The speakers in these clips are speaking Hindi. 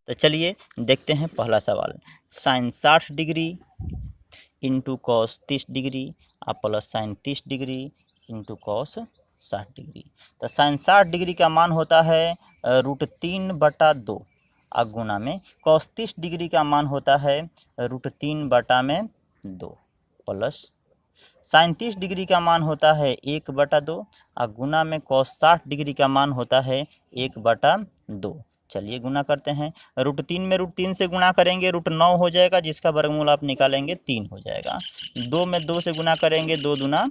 तो चलिए देखते हैं पहला सवाल। Sine 60 degree into cos 30 degree आप plus sine 30 degree into cos 60 degree. तो साइन 60 डिग्री का मान होता है √3/2 और गुना में कॉस 30 डिग्री का मान होता है √3/2 प्लस साइन 30 डिग्री का मान होता है 1/2 और गुना में कॉस 60 डिग्री का मान होता है 1/2। चलिए गुना करते हैं। √3 में √3 से गुणा करेंगे √9 हो जाएगा, जिसका वर्गमूल आप निकालेंगे 3 हो जाएगा। 2 में 2 से गुना करेंगे 2 दूना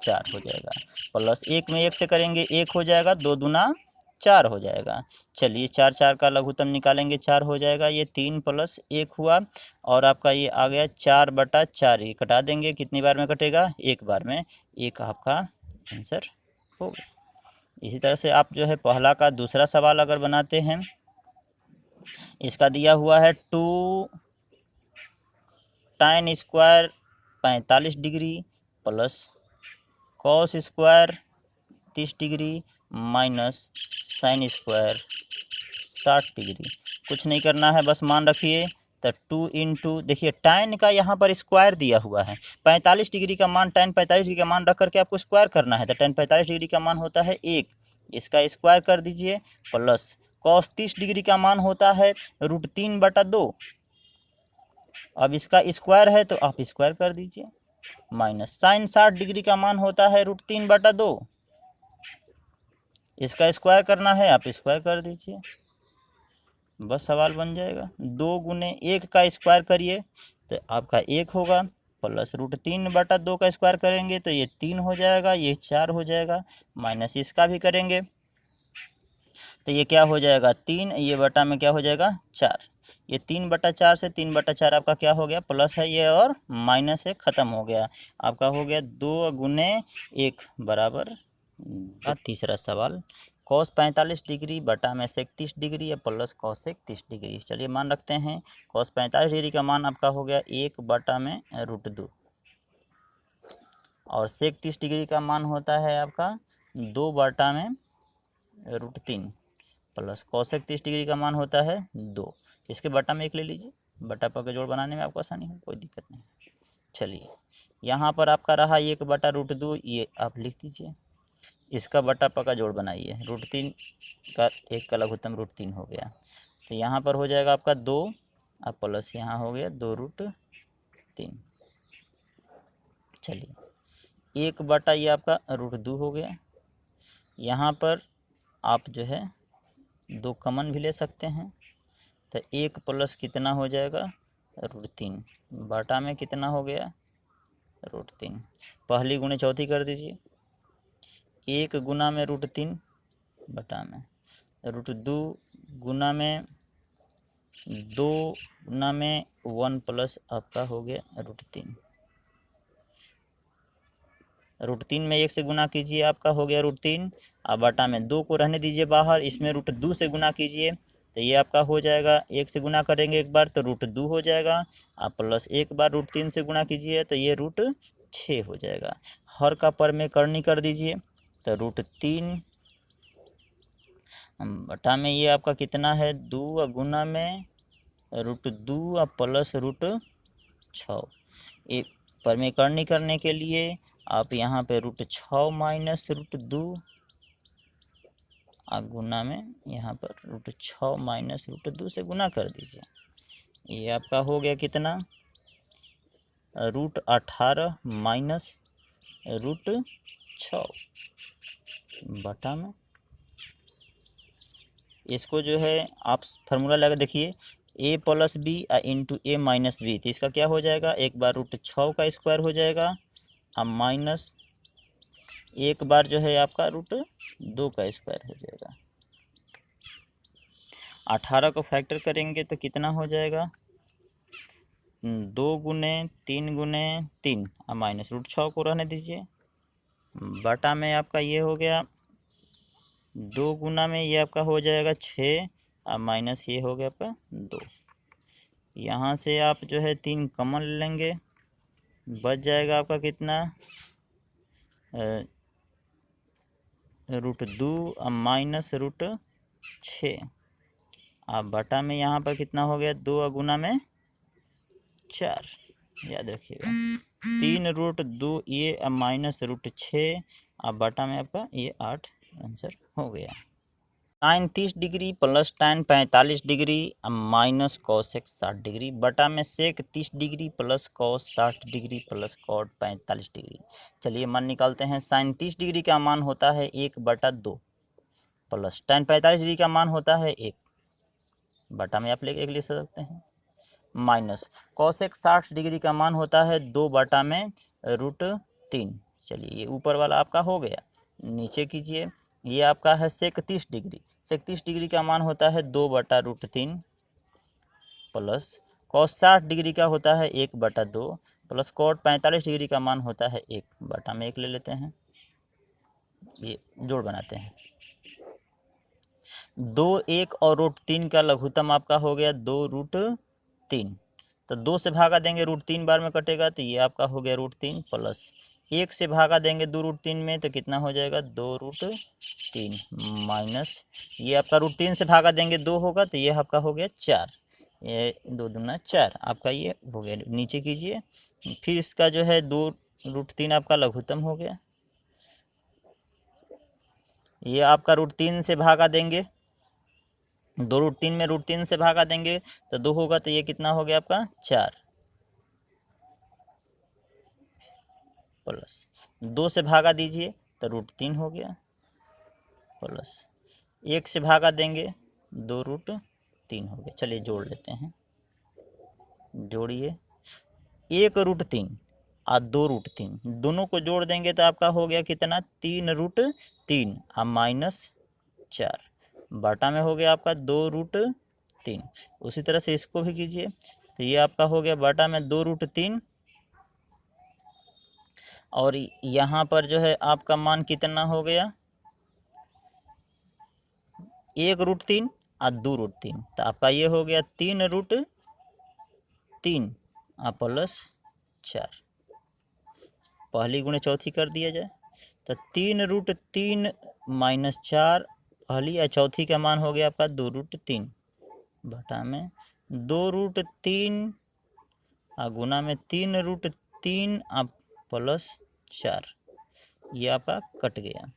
4 हो जाएगा, प्लस 1 में 1 से करेंगे 1 हो जाएगा, 2 दूना 4 हो जाएगा। चलिए 4 4 का लघुत्तम निकालेंगे 4 हो जाएगा, ये 3 प्लस 1 हुआ और आपका ये आ गया 4/4। ये कटा देंगे, कितनी बार में कटेगा? एक बार में। एक आपका आंसर होगा। इसी तरह से आप जो है पहला का दूसरा सवाल अगर बनाते हैं, इसका दिया हुआ है 2 tan square 45 degree plus cos square 30 degree minus sine square 60 degree. कुछ नहीं करना है, बस मान रखिए। तो 2 इंटू, देखिए tan का यहाँ पर स्क्वायर दिया हुआ है। 45 डिग्री का मान, tan 45 डिग्री का मान रख करके आपको स्क्वायर करना है। तो tan 45 डिग्री का मान होता है 1, इसका स्क्वायर कर दीजिए, प्लस कॉस 30 डिग्री का मान होता है √3/2। अब इसका स्क्वायर है तो आप स्क्वायर कर दीजिए, माइनस साइन 60 डिग्री का मान होता है √3/2। इसका स्क्वायर करना है, आप स्क्वायर कर दीजिए, बस सवाल बन जाएगा। 2 गुने 1 का स्क्वायर करिए तो आपका 1 होगा, प्लस √3/2 का स्क्वायर करेंगे तो ये 3 हो जाएगा, ये 4 हो जाएगा, माइनस इसका भी करेंगे तो ये क्या हो जाएगा 3, ये बटा में क्या हो जाएगा 4। ये 3/4 से 3/4 आपका क्या हो गया, प्लस है ये और माइनस है, ख़त्म हो गया। आपका हो गया 2 गुने 1 बराबर। तीसरा सवाल, कॉस 45 डिग्री बटा में सेक 30 डिग्री या प्लस कॉस सेक 30 डिग्री। चलिए मान रखते हैं, कॉस 45 डिग्री का मान आपका हो गया 1/√2 और सेक 30 डिग्री का मान होता है आपका 2/√3 प्लस कॉसेक 30 डिग्री का मान होता है 2। इसके बटा में 1 ले लीजिए, बटा पर के जोड़ बनाने में आपको आसानी हो, कोई दिक्कत नहीं। चलिए यहाँ पर आपका रहा 1/√2, ये आप लिख दीजिए। इसका बटा पर का जोड़ बनाइए, √3 का 1 का लघुत्तम √3 हो गया। तो यहाँ पर हो जाएगा आपका 2 और प्लस यहाँ हो गया 2√3। चलिए 1 ये आपका √2 हो गया। यहाँ पर आप जो है 2 कमन भी ले सकते हैं, तो 1 प्लस कितना हो जाएगा √3 बटा में कितना हो गया √3। पहली गुणे चौथी कर दीजिए, 1 गुना में √3 बटा में √2 गुना में 2 गुना में 1 प्लस आपका हो गया √3। √3 में 1 से गुना कीजिए, आपका हो गया √3 और बटा में 2 को रहने दीजिए बाहर, इसमें √2 से गुना कीजिए तो ये आपका हो जाएगा, 1 से गुना करेंगे एक बार तो √2 हो जाएगा और प्लस एक बार √3 से गुना कीजिए तो ये √6 हो जाएगा। हर का पर में करनी कर दीजिए तो √3 बटा में ये आपका कितना है 2 गुना में √2 और प्लस √6। एक पर में करनी करने के लिए आप यहाँ पे √6 माइनस √2 और गुना में यहाँ पर √6 माइनस √2 से गुना कर दीजिए। ये आपका हो गया कितना √18 माइनस √6 बटा में। इसको जो है आप फार्मूला लगा देखिए, a plus b into a minus B, तो इसका क्या हो जाएगा, एक बार √6 का स्क्वायर हो जाएगा और माइनस एक बार जो है आपका √2 का स्क्वायर हो जाएगा। 18 को फैक्टर करेंगे तो कितना हो जाएगा 2 गुने 3 गुने 3 और माइनस √6 को रहने दीजिए, बटा में आपका ये हो गया 2 गुना में ये आपका हो जाएगा 6 और माइनस ये हो गया आपका 2। यहाँ से आप जो है 3 कॉमन लेंगे, बच जाएगा आपका कितना √2 और माइनस √6 अब बटा में यहाँ पर कितना हो गया, 2 और गुना में 4, याद रखिएगा। 3√2 ये अब -√6, अब बटा में आपका ये 8 आंसर हो गया। sin 30 degree plus tan 45 degree minus cos 60 degree बटा में sec 30 degree plus cos 60 degree plus cot 45 degree. चलिए मान निकालते हैं। sin 30 डिग्री का मान होता है 1/2 प्लस tan 45 डिग्री का मान होता है 1, बटा में आप एक ले सकते हैं, माइनस cos 60 डिग्री का मान होता है 2/√3। चलिए ये ऊपर वाला आपका हो गया। नीचे कीजिए, ये आपका है sec 30 डिग्री। sec 30 डिग्री का मान होता है 2/√3 प्लस cos 60 डिग्री का होता है 1/2 प्लस cot 45 डिग्री का मान होता है 1, बटा में 1 ले लेते हैं। ये जोड़ बनाते हैं। 2, 1 और √3 का लघुत्तम आपका हो गया 2√3, तो 2 से भागा देंगे, √3 बार में कटेगा, तो ये आपका हो गया √3 प्लस 1 से भागा देंगे 2√3 में, तो कितना हो जाएगा 2√3 माइनस ये आपका √3 से भागा देंगे 2 होगा, तो ये आपका हो गया 4, ये 2 दूना 4 आपका ये हो गया। नीचे कीजिए, फिर इसका जो है 2√3 आपका लघुत्तम हो गया। ये आपका √3 से भागा देंगे, 2√3 में √3 से भागा देंगे तो 2 होगा, तो ये कितना हो गया आपका 4 प्लस 2 से भागा दीजिए तो √3 हो गया, प्लस 1 से भागा देंगे 2√3 हो गया। चलिए जोड़ लेते हैं, जोड़िए 1√3 और 2√3 दोनों को जोड़ देंगे तो आपका हो गया कितना 3√3 और -4, बटा में हो गया आपका 2√3। उसी तरह से इसको भी कीजिए, तो ये आपका हो गया बटा में 2√3 और यहाँ पर जो है आपका मान कितना हो गया 1√3 और 2√3, तो आपका ये हो गया 3√3 और प्लस 4। पहली गुणे चौथी कर दिया जाए तो 3√3 माइनस 4, पहली या चौथी का मान हो गया आपका 2√3 बटा में 2√3 और गुना में 3√3 और प्लस 4, ये आपका कट गया।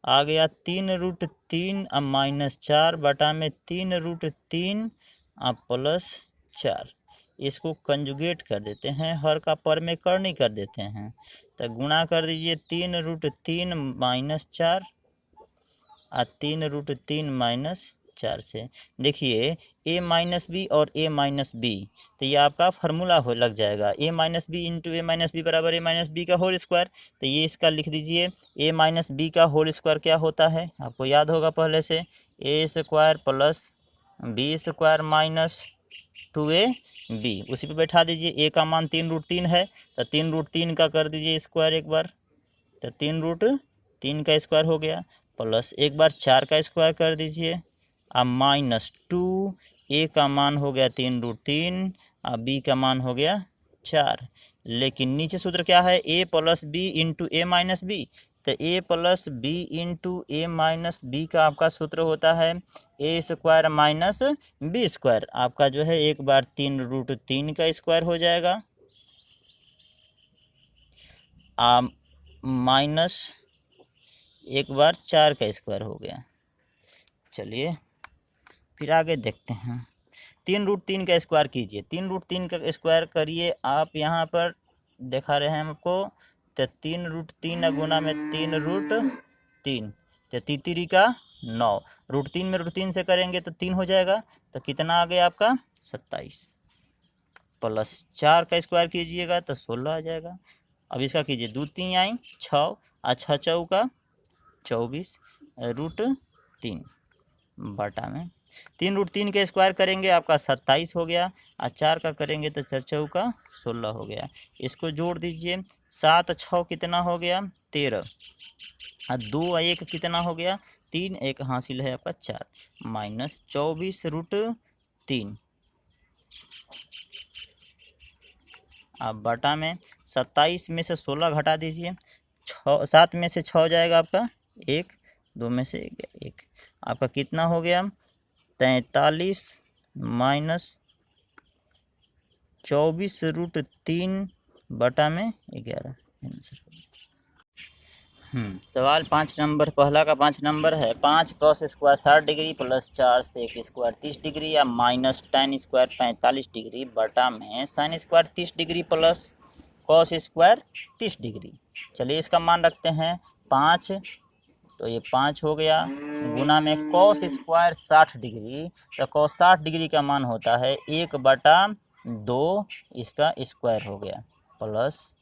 आ गया 3√3 और -4 बटा में 3√3 और प्लस 4। इसको कंजुगेट कर देते हैं, हर का पर में करनी कर देते हैं, तो गुणा कर दीजिए 3√3 -4 और 3√3 -4 से। देखिए a माइनस बी और a माइनस बी, तो ये आपका फार्मूला हो लग जाएगा, a minus B into a minus B बराबर a माइनस बी का होल स्क्वायर। तो ये इसका लिख दीजिए, a माइनस बी का होल स्क्वायर क्या होता है, आपको याद होगा पहले से, a square plus B square minus 2ab। उसी पे बैठा दीजिए, a का मान 3√3 है, तो 3√3 का कर दीजिए स्क्वायर एक बार, तो 3√3 का स्क्वायर हो गया, प्लस एक बार 4 का स्क्वायर कर दीजिए, अब -2, a का मान हो गया 3√3 और b का मान हो गया 4। लेकिन नीचे सूत्र क्या है, a plus b into a minus B, तो a plus b into a minus B का आपका सूत्र होता है a square minus b square. आपका जो है एक बार 3√3 का स्क्वायर हो जाएगा माइनस एक बार 4 का स्क्वायर हो गया। चलिए फिर आगे देखते हैं, 3√3 का स्क्वायर कीजिए, 3√3 का स्क्वायर करिए आप, यहाँ पर दिखा रहे हैं हमको, तो 3√3 गुना में 3√3, तो 3 का 9, √3 में √3 से करेंगे तो 3 हो जाएगा, तो कितना आ गया आपका 27, प्लस 4 का स्क्वायर कीजिएगा तो 16 आ जाएगा। अब इसका कीजिए, 2 3 आई 6 और 6 चौका 24 √3 बटा में 3√3 के स्क्वायर करेंगे आपका 27 हो गया, और 4 का करेंगे तो 4 चौका 16 हो गया। इसको जोड़ दीजिए, 7 6 कितना हो गया 13, और 2 1 कितना हो गया 3, एक हासिल है आपका 4, माइनस 24 √3। अब बटा में 27 में से 16 घटा दीजिए, 7 में से 6 जाएगा आपका 1, 2 में से 1, आपका कितना हो गया 43 माइनस 24√3/11 आंसर। सवाल 5 नंबर, पहला का 5 नंबर है। 5 cos square 60 degree plus 4 sec square 30 degree या माइनस tan स्क्वायर 45 डिग्री बटा में sine square 30 degree plus cos square 30 degree. चलिए इसका मान रखते हैं 5, तो ये 5 हो गया, गुना में cos स्क्वायर 60 डिग्री, तो cos 60 डिग्री का मान होता है 1/2, इसका स्क्वायर हो गया, प्लस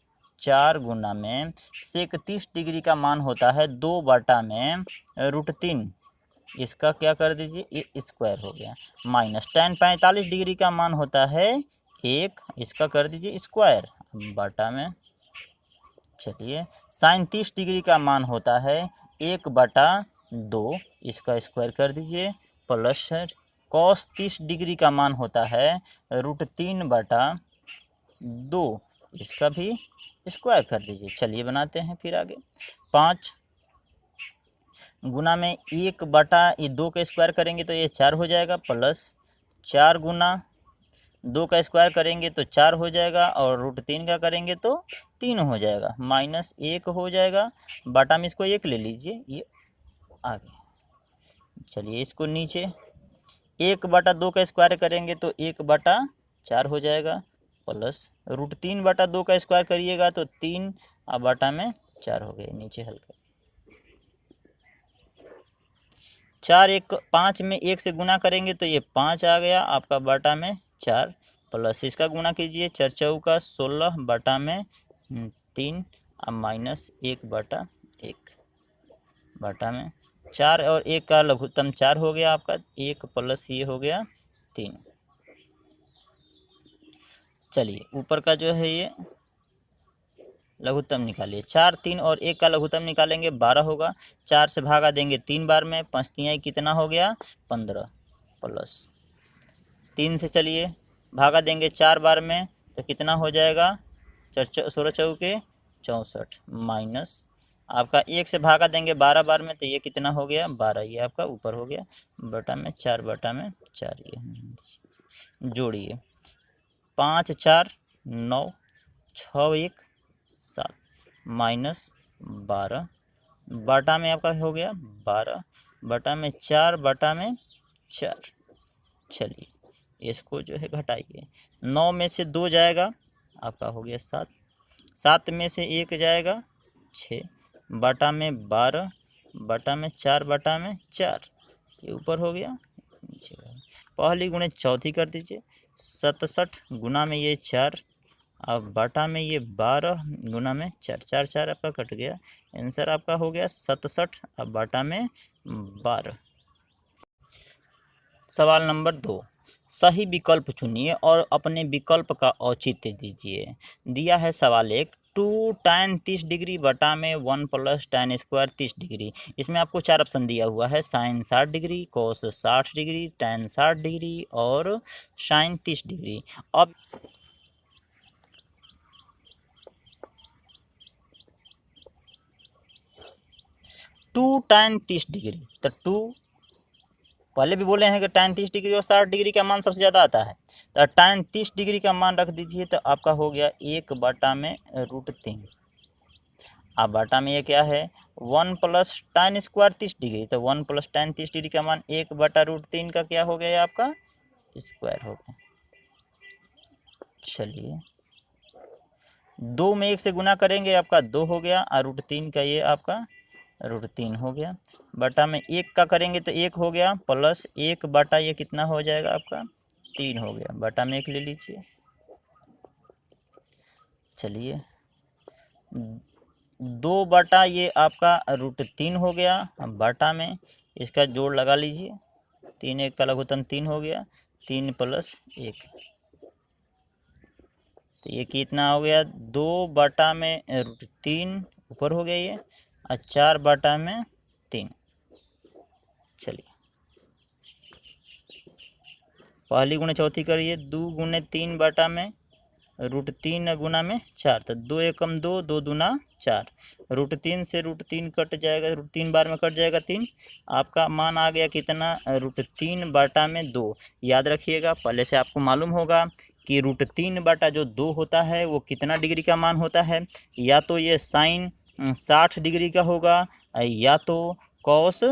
4 गुना में सेक 30 डिग्री का मान होता है 2/√3, इसका क्या कर दीजिए, ये स्क्वायर हो गया, माइनस tan 45 डिग्री का मान होता है 1, इसका कर दीजिए स्क्वायर बटा में। चलिए साइन 30 डिग्री का मान होता है 1/2, इसका स्क्वायर कर दीजिए, प्लस cos 30 डिग्री का मान होता है √3/2, इसका भी स्क्वायर कर दीजिए। चलिए बनाते हैं फिर आगे। 5 गुना में 1/2 का स्क्वायर करेंगे तो ये 4 हो जाएगा, प्लस 4 गुना 2 का स्क्वायर करेंगे तो 4 हो जाएगा, और √3 का करेंगे तो 3 हो जाएगा, माइनस 1 हो जाएगा, बटा में इसको 1 ले लीजिए, ये आगे। चलिए इसको नीचे 1/2 का स्क्वायर करेंगे तो 1/4 हो जाएगा, प्लस √3/2 का स्क्वायर करिएगा तो 3 बटा में 4 हो गए, नीचे हल्का 4 5 में 1 से गुना करेंगे तो ये 5 आ गया आपका, बटा में 4, प्लस इसका गुना कीजिए 4 चौका 16 बटा में 3, अब माइनस 1/1 बटा में 4, और 1 का लघुत्तम 4 हो गया आपका, 1 प्लस ये हो गया 3। चलिए ऊपर का जो है ये लघुत्तम निकालिए, 4 3 और 1 का लघुत्तम निकालेंगे 12 होगा, 4 से भागा देंगे 3 बार में, 5 तिहाई कितना हो गया 15, प्लस 3 से चलिए भागा देंगे 4 बार में तो कितना हो जाएगा 16 चौके 64, माइनस आपका 1 से भागा देंगे 12 बार में तो ये कितना हो गया 12, ये आपका ऊपर हो गया, बटा में 4 बटा में 4, ये जोड़िए 5 4 9 6 1 7 माइनस 12 बटा में आपका हो गया 12 बटा में 4 बटा में 4। चलिए इसको जो है घटाइए, 9 में से 2 जाएगा आपका हो गया 7, 7 में से 1 जाएगा 6 बटा में 12 बटा में 4 बटा में 4, ये ऊपर हो गया नीचे, पहली गुणे चौथी कर दीजिए, 67 गुना में ये 4, अब बटा में ये 12 गुना में 4, 4 4 आपका कट गया, आंसर आपका हो गया 67, अब बटा में 12। सवाल नंबर 2, सही विकल्प चुनिए और अपने विकल्प का औचित्य दीजिए। दिया है सवाल 1, 2 tan 30 डिग्री बटा में 1 प्लस tan स्क्वायर 30 डिग्री। इसमें आपको 4 ऑप्शन दिया हुआ है, साइन 60 डिग्री, कोस 60 डिग्री, tan 60 डिग्री और साइन 30 डिग्री। अब 2 tan 30 डिग्री, तो 2 पहले भी बोले हैं कि tan 30 डिग्री और 60 डिग्री का मान सबसे ज़्यादा आता है, तो tan 30 डिग्री का मान रख दीजिए, तो आपका हो गया 1 बटा में √3, अब बटा में ये क्या है 1 प्लस tan स्क्वायर 30 डिग्री, तो 1 प्लस tan 30 डिग्री का मान 1 बटा √3 का क्या हो गया आपका स्क्वायर हो गया। चलिए 2 में 1 से गुना करेंगे आपका 2 हो गया, और √3 का ये आपका √3 हो गया, बटा में 1 का करेंगे तो 1 हो गया, प्लस 1 बटा ये कितना हो जाएगा आपका 3 हो गया, बटा में 1 ले लीजिए। चलिए 2 बटा ये आपका √3 हो गया, अब बटा में इसका जोड़ लगा लीजिए, 3 1 का लघुत्तम 3 हो गया, 3 प्लस 1, तो ये कितना हो गया 2 बटा में √3 ऊपर हो गया ये, और 4 बटा में 3। चलिए पहली गुणे चौथी करिए, 2 गुणे 3 बटा में √3 गुना में 4, तो 2 एकम 2, 2 दूना 4, √3 से √3 कट जाएगा, √3 बार में कट जाएगा 3, आपका मान आ गया कितना, √3/2। याद रखिएगा, पहले से आपको मालूम होगा कि √3 जो 2 होता है वो कितना डिग्री का मान होता है, या तो ये साइन 60 डिग्री का होगा या तो कॉस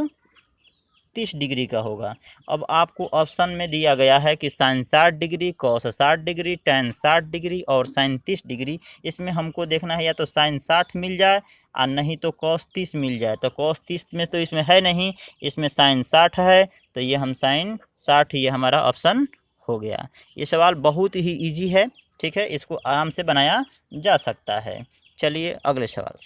30 डिग्री का होगा। अब आपको ऑप्शन में दिया गया है कि sine 60 degree, cos 60 degree, tan 60 degree और साइन 30 डिग्री। इसमें हमको देखना है या तो साइन 60 मिल जाए और नहीं तो कॉस 30 मिल जाए। तो कॉस 30 में तो इसमें है नहीं, इसमें साइन 60 है, तो ये हम साइन 60, ये हमारा ऑप्शन हो गया। ये सवाल बहुत ही ईजी है, ठीक है, इसको आराम से बनाया जा सकता है। चलिए अगले सवाल।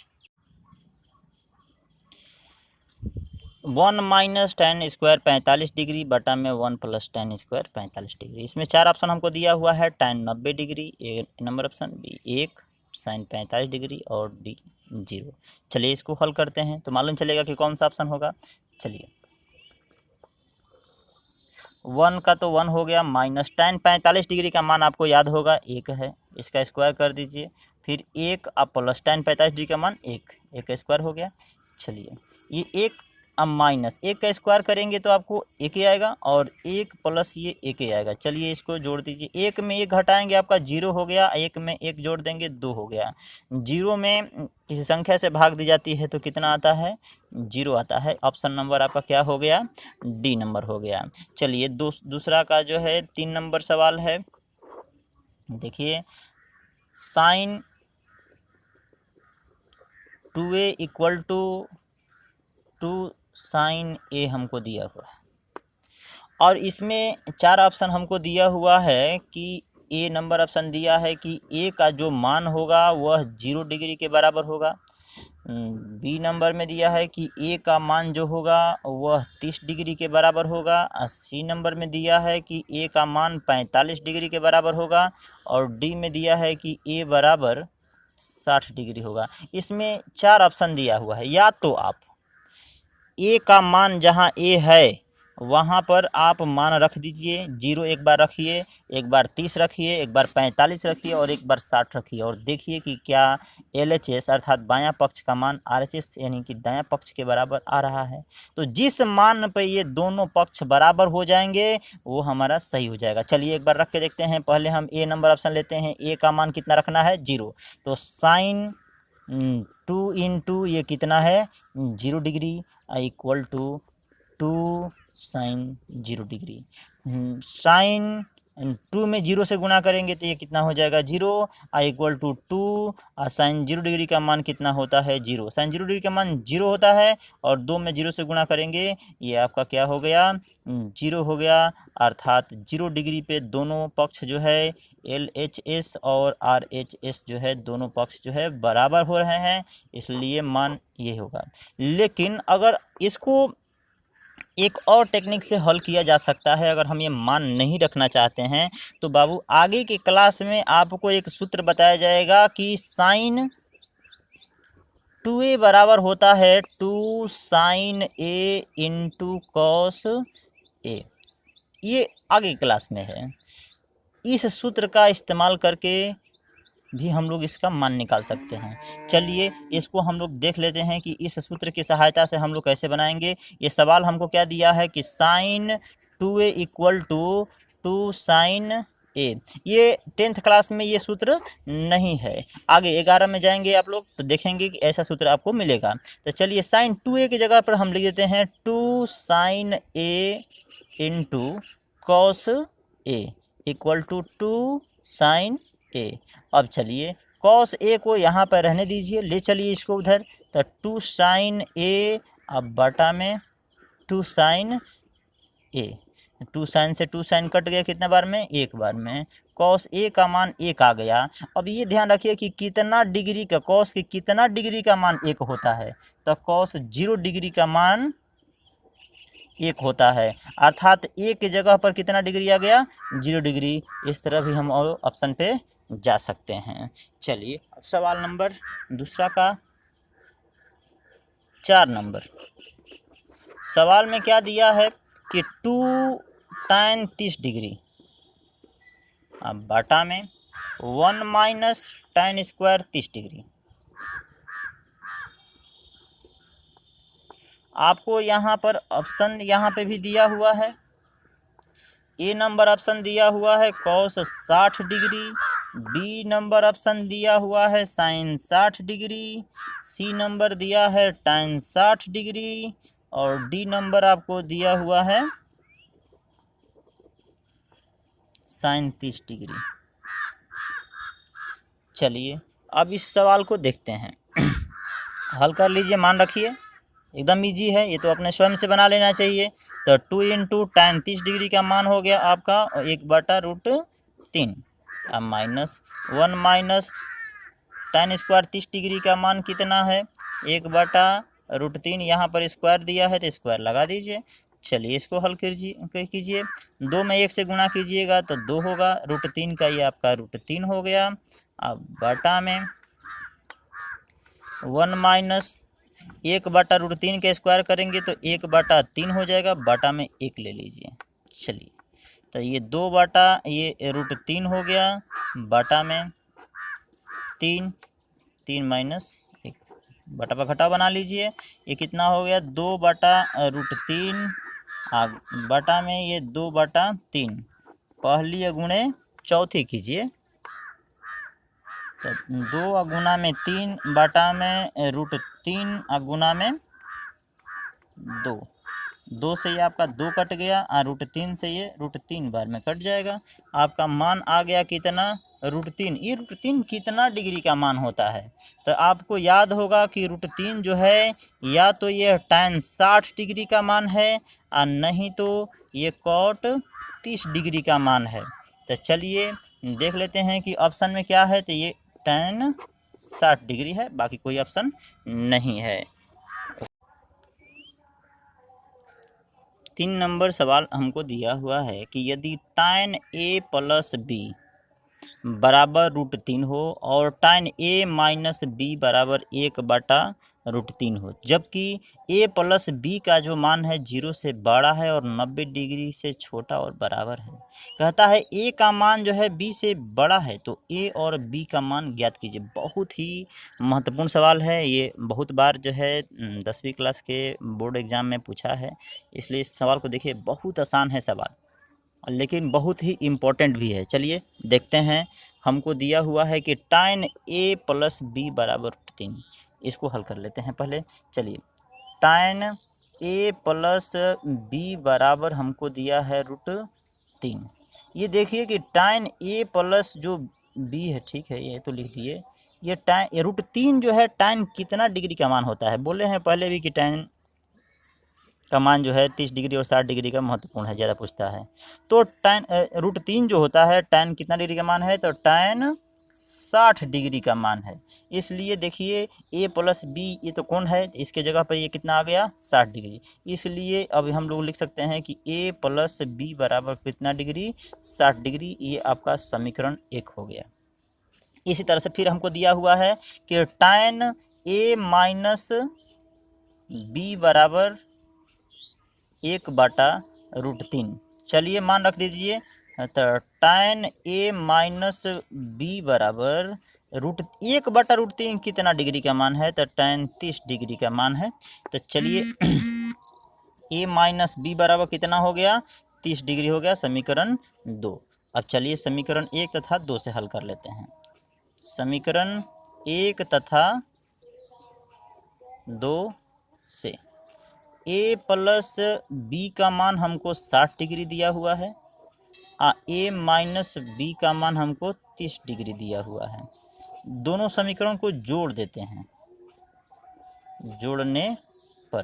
1 - tan² 45 डिग्री बटा में 1 + tan² 45 डिग्री। इसमें 4 ऑप्शन हमको दिया हुआ है, tan 90 degree A number option, B 1, sine 45 degree और डी 0। चलिए इसको हल करते हैं तो मालूम चलेगा कि कौन सा ऑप्शन होगा। चलिए 1 का तो 1 हो गया, माइनस tan 45 डिग्री का मान आपको याद होगा 1 है, इसका स्क्वायर कर दीजिए, फिर 1 अब प्लस tan 45 डिग्री का मान 1 का स्क्वायर हो गया। चलिए ये 1 अब माइनस 1 का स्क्वायर करेंगे तो आपको 1 ही आएगा और 1 प्लस ये 1 ही आएगा। चलिए इसको जोड़ दीजिए, 1 में 1 घटाएंगे आपका 0 हो गया, 1 में 1 जोड़ देंगे 2 हो गया। 0 में किसी संख्या से भाग दी जाती है तो कितना आता है, 0 आता है। ऑप्शन नंबर आपका क्या हो गया, डी नंबर हो गया। चलिए दूसरा का जो है 3 नंबर सवाल है, देखिए साइन 2a = 2 साइन a हमको दिया हुआ है और इसमें 4 ऑप्शन हमको दिया हुआ है कि ए नंबर ऑप्शन दिया है कि ए का जो मान होगा वह 0 डिग्री के बराबर होगा। बी नंबर में दिया है कि ए का मान जो होगा वह 30 डिग्री के बराबर होगा। सी नंबर में दिया है कि ए का मान 45 डिग्री के बराबर होगा और डी में दिया है कि ए बराबर 60 डिग्री होगा। इसमें 4 ऑप्शन दिया हुआ है, या तो आप ए का मान जहाँ ए है वहाँ पर आप मान रख दीजिए, 0 एक बार रखिए, एक बार 30 रखिए, एक बार 45 रखिए और एक बार 60 रखिए और देखिए कि क्या LHS अर्थात बायां पक्ष का मान RHS यानी कि दायां पक्ष के बराबर आ रहा है। तो जिस मान पर ये दोनों पक्ष बराबर हो जाएंगे वो हमारा सही हो जाएगा। चलिए एक बार रख के देखते हैं। पहले हम ए नंबर ऑप्शन लेते हैं, ए का मान कितना रखना है, 0, तो साइन 2 × ये कितना है, 0 degree equal to 2 sine 0 degree. Sine 2 में 0 से गुणा करेंगे तो ये कितना हो जाएगा, 0 इक्वल टू 2 और साइन 0 डिग्री का मान कितना होता है, 0। साइन 0 डिग्री का मान 0 होता है और 2 में 0 से गुणा करेंगे ये आपका क्या हो गया, 0 हो गया। अर्थात 0 डिग्री पे दोनों पक्ष जो है LHS और RHS जो है दोनों पक्ष जो है बराबर हो रहे हैं, इसलिए मान ये होगा। लेकिन अगर इसको एक और टेक्निक से हल किया जा सकता है, अगर हम ये मान नहीं रखना चाहते हैं तो बाबू आगे के क्लास में आपको एक सूत्र बताया जाएगा कि साइन 2a बराबर होता है 2 साइन a × कॉस a। ये आगे क्लास में है, इस सूत्र का इस्तेमाल करके भी हम लोग इसका मान निकाल सकते हैं। चलिए इसको हम लोग देख लेते हैं कि इस सूत्र की सहायता से हम लोग कैसे बनाएंगे। ये सवाल हमको क्या दिया है कि साइन 2a = 2 साइन a। ये 10th क्लास में ये सूत्र नहीं है, आगे 11 में जाएंगे आप लोग तो देखेंगे कि ऐसा सूत्र आपको मिलेगा। तो चलिए साइन 2a की जगह पर हम लिख देते हैं 2 sine a × cos a equal to 2 sine a। अब चलिए कॉस a को यहाँ पर रहने दीजिए, ले चलिए इसको उधर, तो 2 साइन a अब बटा में 2 साइन a। 2 साइन से 2 साइन कट गया, कितने बार में, एक बार में। कॉस a का मान 1 आ गया। अब ये ध्यान रखिए कि कितना डिग्री का, कॉस के कितना डिग्री का मान 1 होता है, तो कॉस 0 डिग्री का मान 1 होता है। अर्थात a की जगह पर कितना डिग्री आ गया, 0 डिग्री। इस तरह भी हम ऑप्शन पे जा सकते हैं। चलिए अब सवाल नंबर दूसरा का 4 नंबर सवाल में क्या दिया है कि 2 tan 30 डिग्री अब बटा में 1 माइनस tan स्क्वायर 30 डिग्री। आपको यहाँ पर ऑप्शन यहाँ पे भी दिया हुआ है, ए नंबर ऑप्शन दिया हुआ है cos 60 degree, B number option दिया हुआ है sin 60 डिग्री, सी नंबर दिया है tan 60 डिग्री और डी नंबर आपको दिया हुआ है sin 30 डिग्री। चलिए अब इस सवाल को देखते हैं। हल कर लीजिए, मान रखिए एकदम इजी है, ये तो अपने स्वयं से बना लेना चाहिए। तो 2 इंटू tan 30 डिग्री का मान हो गया आपका 1/√3, अब minus 1 minus tan square 30 degree का मान कितना है 1/√3, यहाँ पर स्क्वायर दिया है तो स्क्वायर लगा दीजिए। चलिए इसको हल कीजिए, 2 में 1 से गुणा कीजिएगा तो 2 होगा, √3 का ये आपका √3 हो गया। अब बटा में 1 माइनस 1/√3 का स्क्वायर करेंगे तो 1/3 हो जाएगा, बटा में 1 ले लीजिए। चलिए तो ये 2 बटा ये √3 हो गया, बटा में 3 माइनस 1, बटा पर घटाव बना लीजिए, ये कितना हो गया 2/√3, बटा में ये 2/3, पहली गुणे चौथी कीजिए तो 2 गुना में 3 बटा में √3 गुना में 2 से ये आपका 2 कट गया और √3 से ये √3 बार में कट जाएगा। आपका मान आ गया कितना √3। ये √3 कितना डिग्री का मान होता है तो आपको याद होगा कि √3 जो है या तो ये tan 60 डिग्री का मान है और नहीं तो ये cot 30 डिग्री का मान है। तो चलिए देख लेते हैं कि ऑप्शन में क्या है, तो ये tan 60 डिग्री है, बाकी कोई ऑप्शन नहीं है। 3 नंबर सवाल हमको दिया हुआ है कि यदि tan a प्लस b बराबर √3 हो और tan a माइनस b बराबर 1/√3 हो, जबकि a प्लस b का जो मान है 0 से बड़ा है और 90 डिग्री से छोटा और बराबर है। कहता है a का मान जो है b से बड़ा है तो a और b का मान ज्ञात कीजिए। बहुत ही महत्वपूर्ण सवाल है, ये बहुत बार जो है 10वीं क्लास के बोर्ड एग्ज़ाम में पूछा है, इसलिए इस सवाल को देखिए, बहुत आसान है सवाल लेकिन बहुत ही इम्पोर्टेंट भी है। चलिए देखते हैं, हमको दिया हुआ है कि tan a प्लस b बराबर 3, इसको हल कर लेते हैं पहले। चलिए tan a प्लस b बराबर हमको दिया है √3। ये देखिए कि tan a प्लस जो b है, ठीक है ये तो लिख दिए, ये √3 जो है tan कितना डिग्री का मान होता है, बोले हैं पहले भी कि tan का मान जो है 30 डिग्री और 60 डिग्री का महत्वपूर्ण है, ज़्यादा पूछता है। तो tan √3 जो होता है tan कितना डिग्री का मान है, तो tan 60 डिग्री का मान है। इसलिए देखिए a प्लस b ये तो कोण है, इसके जगह पर ये कितना आ गया 60 डिग्री। इसलिए अब हम लोग लिख सकते हैं कि a प्लस b बराबर कितना डिग्री 60 डिग्री। ये आपका समीकरण 1 हो गया। इसी तरह से फिर हमको दिया हुआ है कि tan a माइनस b बराबर 1/√3। चलिए मान रख दीजिए, तो tan a माइनस b बराबर 1/√3 कितना डिग्री का मान है, तो tan 30 डिग्री का मान है। तो चलिए a माइनस b बराबर कितना हो गया 30 डिग्री हो गया, समीकरण 2। अब चलिए समीकरण 1 तथा 2 से हल कर लेते हैं। समीकरण 1 तथा 2 से a प्लस b का मान हमको 60 डिग्री दिया हुआ है, a माइनस b का मान हमको 30 डिग्री दिया हुआ है। दोनों समीकरण को जोड़ देते हैं, जोड़ने पर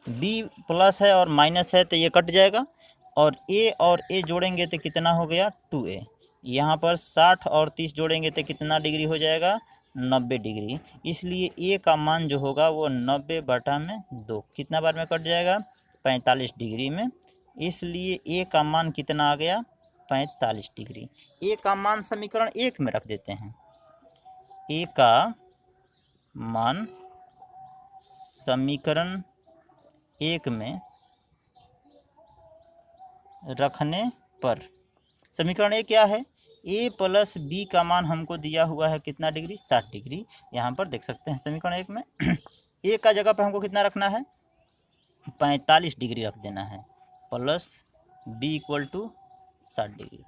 b प्लस है और माइनस है तो ये कट जाएगा, और a जोड़ेंगे तो कितना हो गया 2a। यहाँ पर 60 और 30 जोड़ेंगे तो कितना डिग्री हो जाएगा 90 डिग्री। इसलिए a का मान जो होगा वो 90/2 कितना बार में कट जाएगा 45 डिग्री में। इसलिए a का मान कितना आ गया 45 डिग्री। a का मान समीकरण 1 में रख देते हैं। a का मान समीकरण 1 में रखने पर समीकरण 1 क्या है ए प्लस बी का मान हमको दिया हुआ है कितना डिग्री, 60 डिग्री। यहाँ पर देख सकते हैं समीकरण 1 में ए का जगह पे हमको कितना रखना है, 45 डिग्री रख देना है, plus b equal to 60 degree.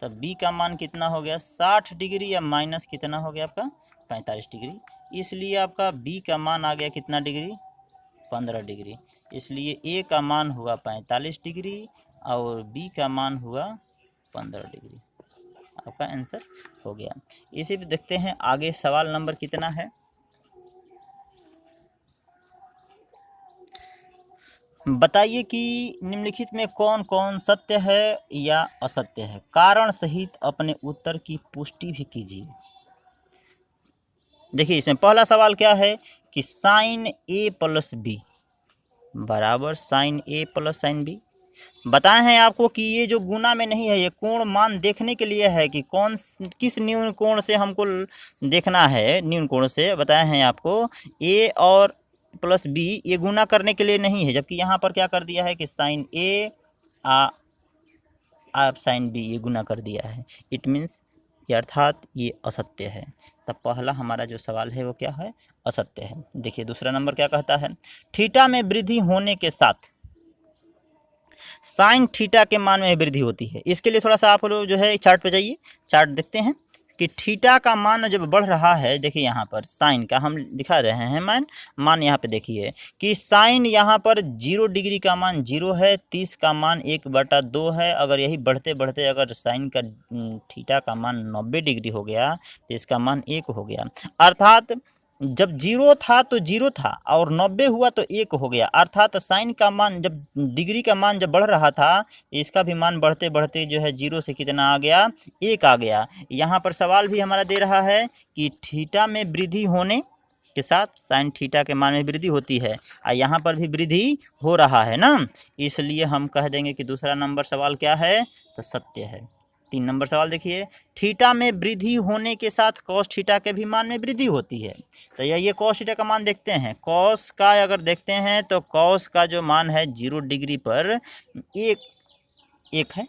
तब बी का मान कितना हो गया, 60 डिग्री या माइनस कितना हो गया आपका 45 डिग्री। इसलिए आपका बी का मान आ गया कितना डिग्री, 15 डिग्री। इसलिए ए का मान हुआ 45 डिग्री और बी का मान हुआ 15 डिग्री। आपका आंसर हो गया। इसे भी देखते हैं आगे सवाल नंबर कितना है। बताइए कि निम्नलिखित में कौन कौन सत्य है या असत्य है, कारण सहित अपने उत्तर की पुष्टि भी कीजिए। देखिए इसमें पहला सवाल क्या है कि साइन ए प्लस बी बराबर साइन ए प्लस साइन बी। बताए हैं आपको कि ये जो गुना में नहीं है, ये कोण मान देखने के लिए है कि किस न्यून कोण से हमको देखना है। न्यून कोण से बताए हैं आपको, ए और प्लस बी ये गुना करने के लिए नहीं है, जबकि यहाँ पर क्या कर दिया है कि साइन ए आप साइन बी ये गुना कर दिया है। इट मीन्स ये अर्थात ये असत्य है। तब पहला हमारा जो सवाल है वो क्या है, असत्य है। देखिए दूसरा नंबर क्या कहता है, थीटा में वृद्धि होने के साथ साइन थीटा के मान में वृद्धि होती है। इसके लिए थोड़ा सा आप लोग जो है चार्ट पे जाइए, चार्ट देखते हैं कि थीटा का मान जब बढ़ रहा है, देखिए यहाँ पर साइन का हम दिखा रहे हैं मान यहाँ पे देखिए कि साइन यहाँ पर 0 डिग्री का मान 0 है, 30 का मान 1/2 है। अगर यही बढ़ते बढ़ते अगर साइन का थीटा का मान 90 डिग्री हो गया तो इसका मान 1 हो गया। अर्थात जब 0 था तो 0 था और 90 हुआ तो 1 हो गया। अर्थात साइन का मान जब डिग्री का मान जब बढ़ रहा था, इसका भी मान बढ़ते बढ़ते जो है 0 से कितना आ गया, 1 आ गया। यहाँ पर सवाल भी हमारा दे रहा है कि थीटा में वृद्धि होने के साथ साइन थीटा के मान में वृद्धि होती है, और यहाँ पर भी वृद्धि हो रहा है ना। इसलिए हम कह देंगे कि दूसरा नंबर सवाल क्या है, तो सत्य है। 3 नंबर सवाल देखिए, थीटा में वृद्धि होने के साथ कॉस थीटा के भी मान में वृद्धि होती है। तो ये कॉस थीटा का मान देखते हैं। कॉस का अगर देखते हैं तो कॉस का जो मान है 0 डिग्री पर 1 है,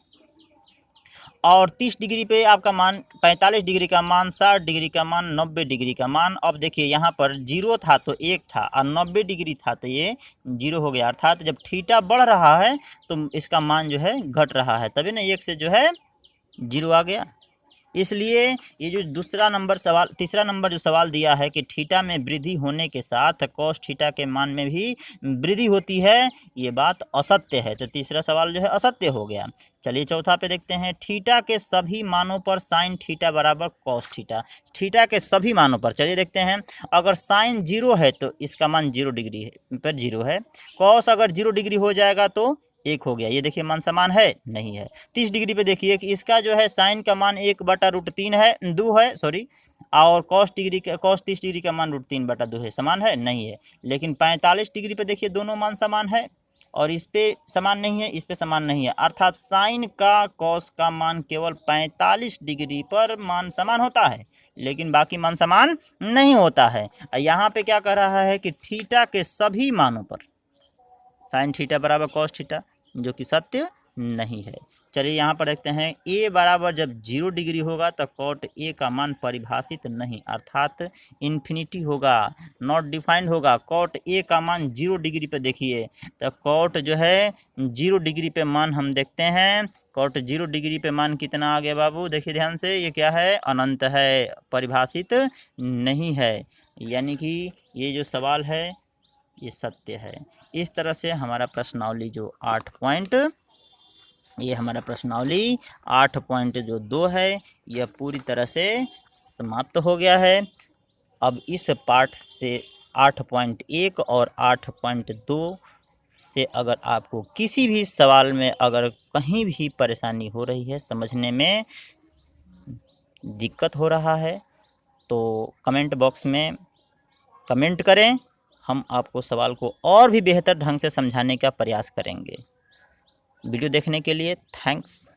और 30 डिग्री पे आपका मान 45 डिग्री का मान, 60 डिग्री का मान, 90 डिग्री का मान। अब देखिए यहाँ पर 0 था तो 1 था और 90 डिग्री था तो ये 0 हो गया। अर्थात जब थीटा बढ़ रहा है तो इसका मान जो है घट रहा है, तभी ना 1 से जो है 0 आ गया। इसलिए ये जो तीसरा नंबर जो सवाल दिया है कि थीटा में वृद्धि होने के साथ कॉस थीटा के मान में भी वृद्धि होती है, ये बात असत्य है। तो तीसरा सवाल जो है असत्य हो गया। चलिए चौथा पे देखते हैं, थीटा के सभी मानों पर साइन थीटा बराबर कॉस थीटा। थीटा के सभी मानों पर चलिए देखते हैं। अगर साइन 0 है तो इसका मान 0 डिग्री पर 0 है। कॉस अगर 0 डिग्री हो जाएगा तो 1 हो गया। ये देखिए मान समान है, नहीं है। 30 डिग्री पे देखिए कि इसका जो है साइन का मान 1/√3 है, 2 है सॉरी, और कॉस 30 डिग्री का मान √3/2 है, समान है, नहीं है। लेकिन 45 डिग्री पे देखिए दोनों मान समान है, और इस पे समान नहीं है, इस पे समान नहीं है। अर्थात साइन का कॉस का मान केवल 45 डिग्री पर मान समान होता है, लेकिन बाकी मान समान नहीं होता है। यहाँ पे क्या कह रहा है कि थीटा के सभी मानों पर साइन थीटा बराबर कॉस थीटा, जो कि सत्य नहीं है। चलिए यहाँ पर देखते हैं, ए बराबर जब 0 डिग्री होगा तो कॉट ए का मान परिभाषित नहीं, अर्थात इन्फिनिटी होगा, नॉट डिफाइंड होगा। कॉट ए का मान 0 डिग्री पे देखिए, तो कॉट जो है 0 डिग्री पे मान हम देखते हैं। कॉट 0 डिग्री पे मान कितना आ गया बाबू, देखिए ध्यान से, ये क्या है, अनंत है, परिभाषित नहीं है। यानी कि ये जो सवाल है ये सत्य है। इस तरह से हमारा प्रश्नावली जो 8 पॉइंट, ये हमारा प्रश्नावली 8 पॉइंट जो 2 है यह पूरी तरह से समाप्त हो गया है। अब इस पाठ से 8.1 और 8.2 से अगर आपको किसी भी सवाल में अगर कहीं भी परेशानी हो रही है, समझने में दिक्कत हो रहा है, तो कमेंट बॉक्स में कमेंट करें। हम आपको सवाल को और भी बेहतर ढंग से समझाने का प्रयास करेंगे। वीडियो देखने के लिए थैंक्स।